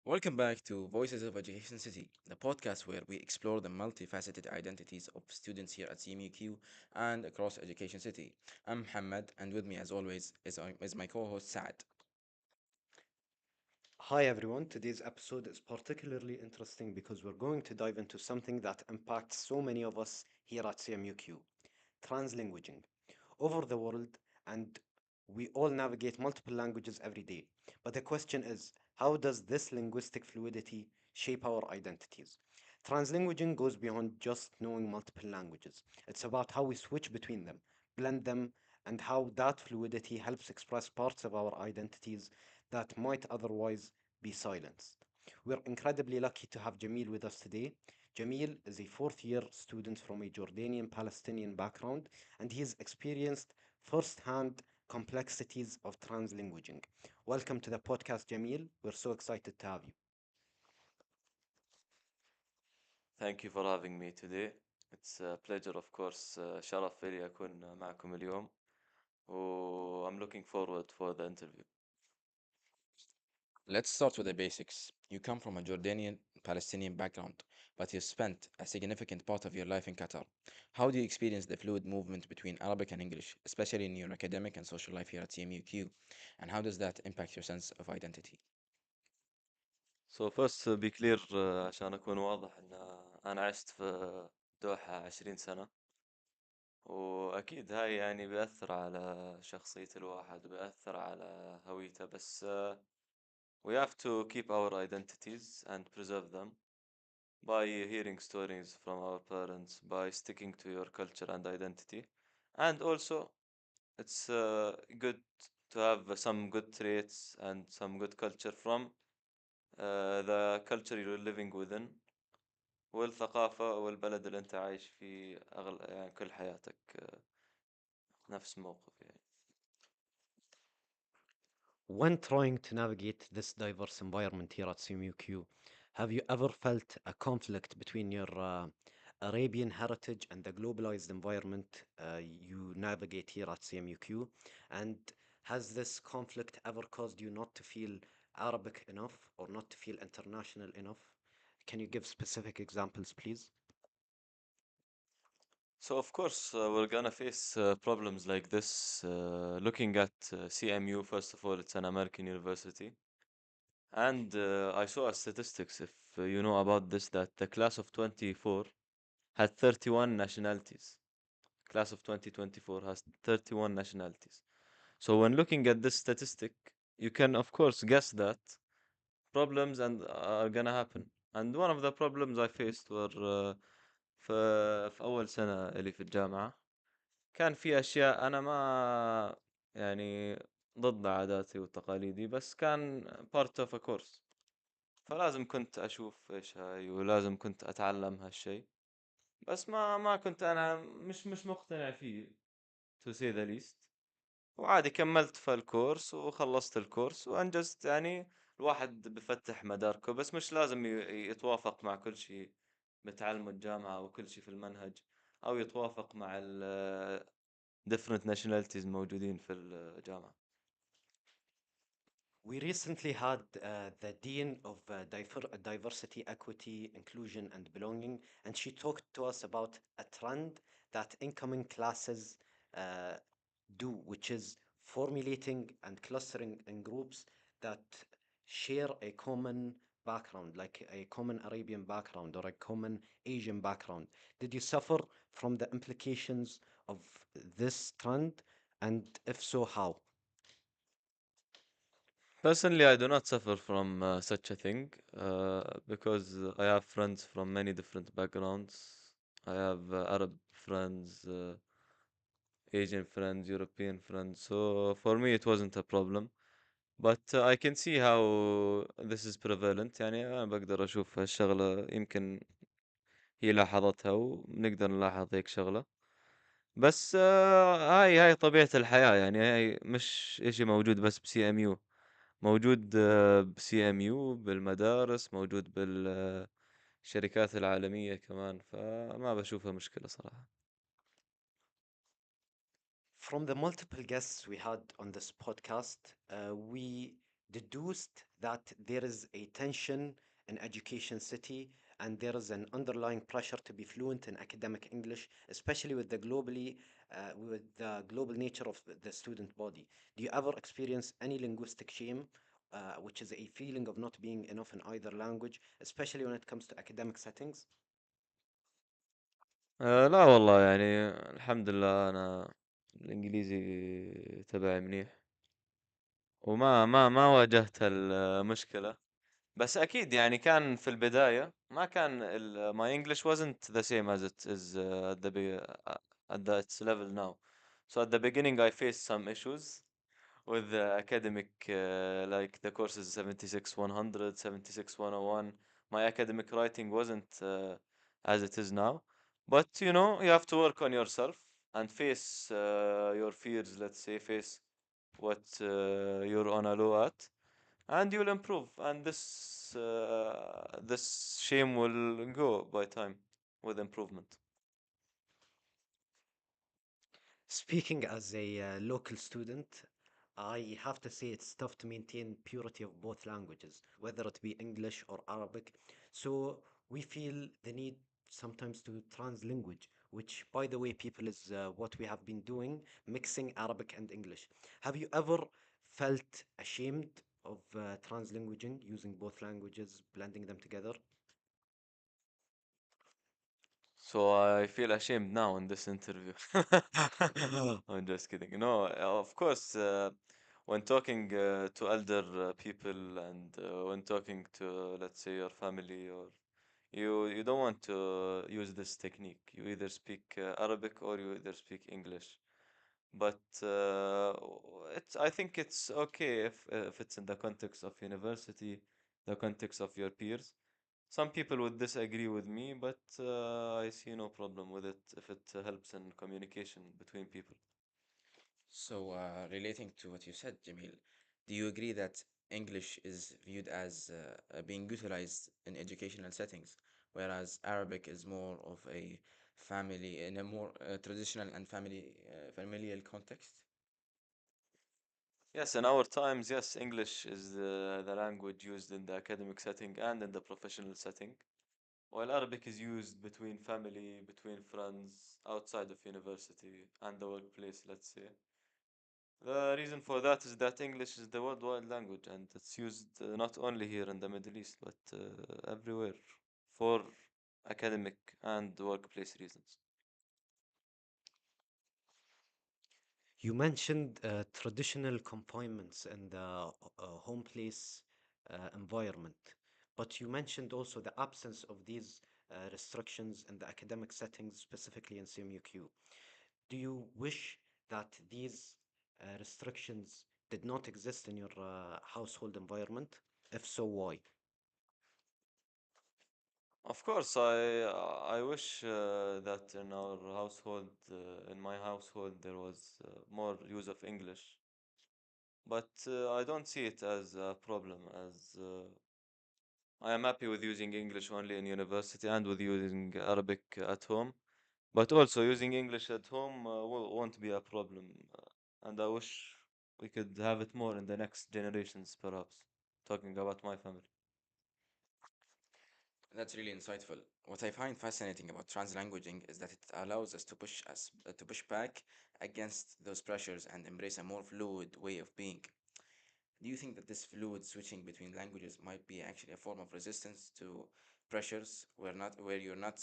Welcome back to Voices of Education City, the podcast where we explore the multifaceted identities of students here at CMUQ and across Education City. I'm Muhammad, and with me, as always, is my co host Saad. Hi everyone, today's episode is particularly interesting because we're going to dive into something that impacts so many of us here at CMUQ: translinguaging. Over the world, and we all navigate multiple languages every day. But the question is, how does this linguistic fluidity shape our identities? Translinguaging goes beyond just knowing multiple languages. It's about how we switch between them, blend them, and how that fluidity helps express parts of our identities that might otherwise be silenced. We're incredibly lucky to have Jamil with us today. Jamil is a fourth year student from a Jordanian Palestinian background, and he's experienced firsthand complexities of translinguaging. Welcome to the podcast, Jamil. We're so excited to have you. Thank you for having me today. It's a pleasure of course شرف لي أكون معكم اليوم و I'm looking forward for the interview. Let's start with the basics. You come from a Jordanian Palestinian background, but you spent a significant part of your life in Qatar. How do you experience the fluid movement between Arabic and English, especially in your academic and social life here at CMUQ? And how does that impact your sense of identity? So first to be clear عشان أكون واضح إن أنا عشت في دوحة 20 سنة وأكيد هاي يعني بيأثر على شخصية الواحد وبيأثر على هويته بس we have to keep our identities and preserve them by hearing stories from our parents, by sticking to your culture and identity, and also it's good to have some good traits and some good culture from the culture you're living within والثقافة والبلد اللي أنت عايش فيه يعني كل حياتك نفس موقف يعني. When trying to navigate this diverse environment here at CMUQ, have you ever felt a conflict between your Arabian heritage and the globalized environment you navigate here at CMUQ? And has this conflict ever caused you not to feel Arabic enough or not to feel international enough? Can you give specific examples, please? So of course we're gonna face problems like this. Looking at CMU, first of all, it's an American university, and I saw a statistics, if you know about this, that the class of 24 had 31 nationalities. Class of 2024 has 31 nationalities. So when looking at this statistic, you can of course guess that problems and are gonna happen. And one of the problems I faced were في أول سنة اللي في الجامعة كان في أشياء أنا ما يعني ضد عاداتي وتقاليدي بس كان part of a course فلازم كنت أشوف إيش هاي ولازم كنت أتعلم هالشي بس ما كنت أنا مش مقتنع فيه to say the least وعادي كملت في الكورس وخلصت الكورس وأنجزت يعني الواحد بفتح مداركه بس مش لازم يتوافق مع كل شيء بتعلمه الجامعة وكل شيء في المنهج أو يتوافق مع ال different nationalities موجودين في الجامعة. We recently had the Dean of Diversity, Equity, Inclusion, and Belonging, and she talked to us about a trend that incoming classes uh, do, which is formulating and clustering in groups that share a common background, like a common Arabian background or a common Asian background. Did you suffer from the implications of this trend? And if so, how? Personally, I do not suffer from such a thing because I have friends from many different backgrounds. I have Arab friends, Asian friends, European friends. So for me, it wasn't a problem. But I can see how this is prevalent. يعني أنا بقدر أشوف هالشغلة يمكن هي لاحظتها ونقدر نلاحظ هيك شغلة. بس هاي طبيعة الحياة يعني هاي مش إشي موجود بس بسي ام يو موجود بسي ام يو بالمدارس موجود بالشركات العالمية كمان فما بشوفها مشكلة صراحة. From the multiple guests we had on this podcast, we deduced that there is a tension in education city and there is an underlying pressure to be fluent in academic English, especially with the global nature of the student body. Do you ever experience any linguistic shame, which is a feeling of not being enough in either language, especially when it comes to academic settings? لا والله يعني الحمد لله أنا الإنجليزي تبعي منيح، وما واجهت المشكلة. بس أكيد يعني كان في البداية ما كان my English wasn't the same as it is at the its level now. So at the beginning I faced some issues with the academic, like the courses 76 100, 76 101. My academic writing wasn't as it is now. But you know, you have to work on yourself and face your fears, let's say, face what you're on a low at, and you'll improve. And this shame will go by time with improvement. Speaking as a local student, I have to say it's tough to maintain purity of both languages, whether it be English or Arabic. So we feel the need sometimes to translanguage, which, by the way, people, is what we have been doing, mixing Arabic and English. Have you ever felt ashamed of translanguaging, using both languages, blending them together? So I feel ashamed now in this interview. I'm just kidding. No, of course, when talking to elder people and when talking to, let's say, your family, or you don't want to use this technique. You either speak Arabic or you either speak English. But I think it's okay if it's in the context of university, the context of your peers. Some people would disagree with me, but I see no problem with it if it helps in communication between people. So, relating to what you said, Jamil, do you agree that English is viewed as being utilized in educational settings, whereas Arabic is more of a family, in a more traditional and familial context? Yes, in our times, yes, English is the language used in the academic setting and in the professional setting, while Arabic is used between family, between friends, outside of university and the workplace, let's say. The reason for that is that English is the worldwide language and it's used not only here in the Middle East, but everywhere for academic and workplace reasons. You mentioned traditional confinements and the home place environment, but you mentioned also the absence of these restrictions in the academic settings, specifically in CMUQ. Do you wish that these restrictions did not exist in your household environment? If so, why? Of course, I wish that in our household, in my household, there was more use of English, but I don't see it as a problem, as I am happy with using English only in university and with using Arabic at home. But also using English at home won't be a problem, and I wish we could have it more in the next generations, perhaps. Talking about my family. That's really insightful. What I find fascinating about translanguaging is that it allows us to push back against those pressures and embrace a more fluid way of being. Do you think that this fluid switching between languages might be actually a form of resistance to pressures where you're not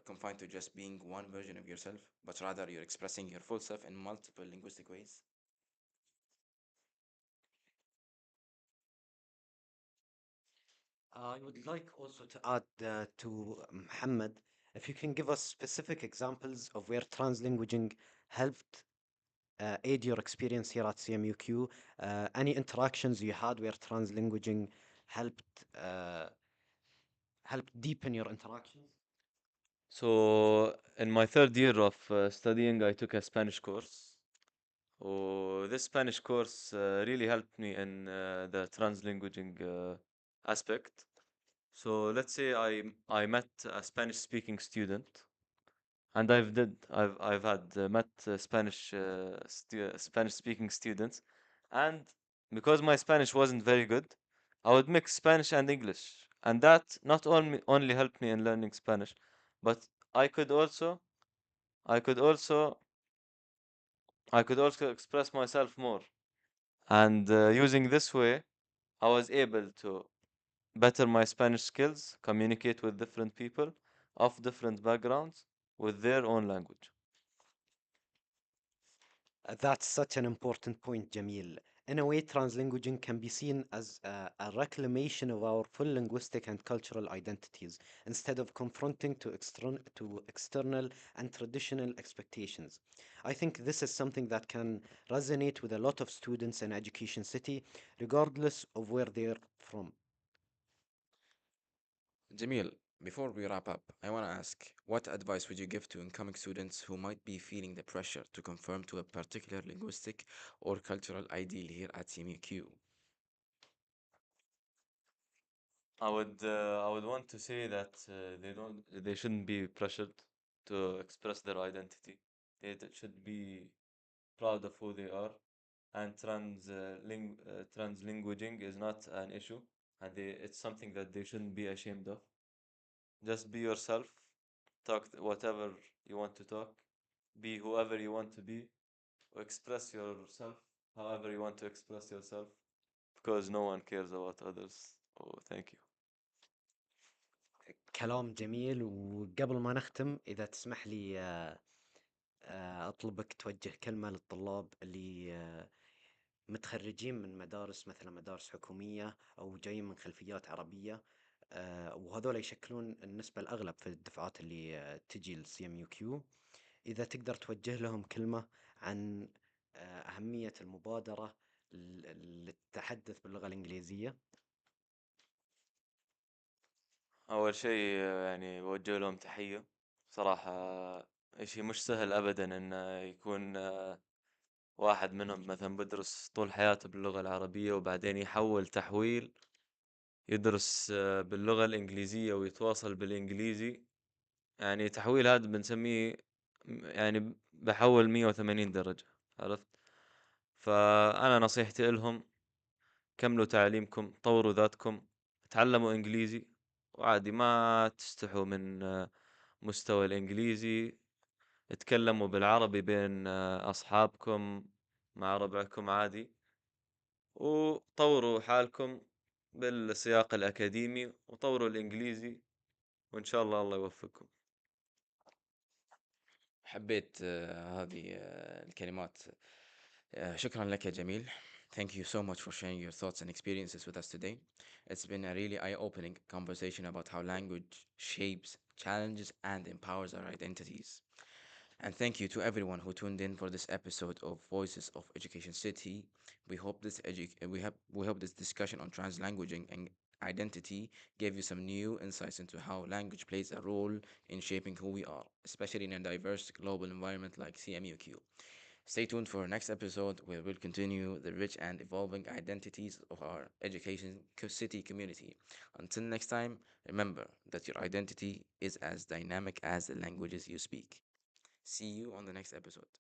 confined to just being one version of yourself, but rather you're expressing your full self in multiple linguistic ways? I would like also to add to Muhammad, if you can give us specific examples of where translanguaging helped aid your experience here at CMUQ, any interactions you had where translanguaging helped helped deepen your interactions? So, in my third year of studying, I took a Spanish course. Oh, this Spanish course really helped me in the translanguaging aspect. So let's say I met a Spanish speaking student, and I've had met Spanish speaking students, and because my Spanish wasn't very good, I would mix Spanish and English, and that not only helped me in learning Spanish, but I could also I could also I could also express myself more. And using this way, I was able to better my Spanish skills, communicate with different people of different backgrounds with their own language. That's such an important point, Jamil. In a way, translinguaging can be seen as a reclamation of our full linguistic and cultural identities, instead of confronting to external and traditional expectations. I think this is something that can resonate with a lot of students in Education City, regardless of where they're from. Jamil, before we wrap up, I want to ask, what advice would you give to incoming students who might be feeling the pressure to conform to a particular linguistic or cultural ideal here at CMUQ? I would want to say that they shouldn't be pressured to express their identity. Should be proud of who they are, and translinguaging is not an issue, and it's something that they shouldn't be ashamed of. Just be yourself, talk whatever you want to talk, be whoever you want to be, or express yourself however you want to express yourself, because no one cares about others. Oh, thank you. كلام جميل. وقبل ما نختم، إذا تسمح لي أطلبك توجه كلمة للطلاب اللي متخرجين من مدارس مثلا مدارس حكومية أو جايين من خلفيات عربية، وهذول يشكلون النسبة الأغلب في الدفعات اللي تجي للسي ام يو كيو. إذا تقدر توجه لهم كلمة عن أهمية المبادرة للتحدث باللغة الإنجليزية. أول شيء يعني بوجه لهم تحية. صراحة إشي مش سهل أبدا إنه يكون واحد منهم مثلا بدرس طول حياته باللغة العربية وبعدين يحول تحويل يدرس باللغة الإنجليزية ويتواصل بالإنجليزي. يعني تحويل هذا بنسميه يعني بحول 180 درجة. عرفت؟ فأنا نصيحتي لهم: كملوا تعليمكم، طوروا ذاتكم، تعلموا إنجليزي، وعادي ما تستحوا من مستوى الإنجليزي. اتكلموا بالعربي بين أصحابكم مع ربعكم عادي، وطوروا حالكم بالسياق الأكاديمي، وطوروا الإنجليزي، وإن شاء الله الله يوفقكم. حبيت هذه الكلمات. شكرا لك يا جميل. Thank you so much for sharing your thoughts and experiences with us today. It's been a really eye-opening conversation about how language shapes, challenges, and empowers our identities. And thank you to everyone who tuned in for this episode of Voices of Education City. We hope this discussion on translanguaging and identity gave you some new insights into how language plays a role in shaping who we are, especially in a diverse global environment like CMUQ. Stay tuned for our next episode where we'll continue the rich and evolving identities of our city community. Until next time, remember that your identity is as dynamic as the languages you speak. See you on the next episode.